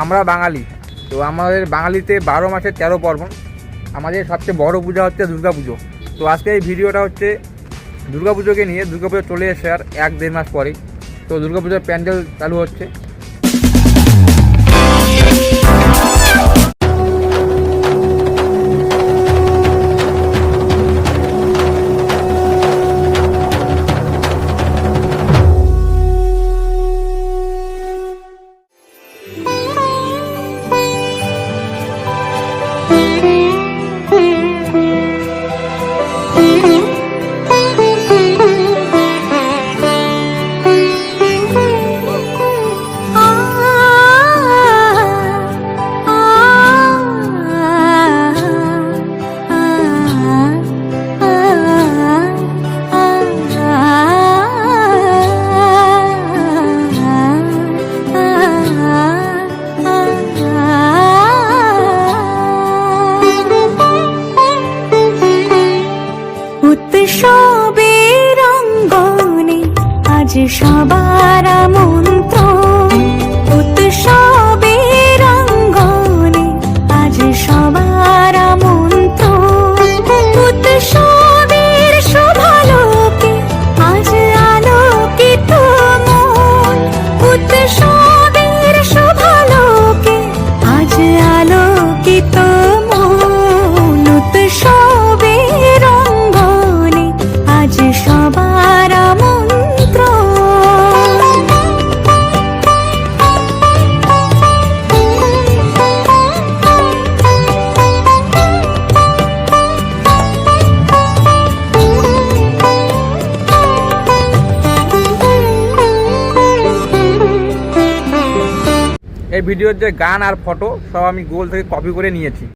আমরা বাঙালি, তো আমাদের বাঙালিতে 12 মাসে 13 পার্বণ। আমাদের সবচেয়ে বড় পূজা হচ্ছে দুর্গা পুজো। তো আজকে এই ভিডিওটা হচ্ছে দুর্গা পুজোকে নিয়ে। দুর্গা পুজো চলে এসে আর 1-1.5 মাস পরেই তো দুর্গা পুজোর প্যান্ডেল চালু হচ্ছে। উৎসবের অঙ্গনে আজ সবার আমন্ত্রণ, উৎসবের অঙ্গনে আজ সবার আমন্ত্রণ, উৎসবের শোভালোকে আজ আলোকিত মন, উৎসবের শোভালোকে আজ আলোকিত মন, উৎসবের অঙ্গনে আজ সবার আমন্ত্রণ। এই ভিডিওর যে গান আর ফটো সব আমি গুগল থেকে কপি করে নিয়েছি।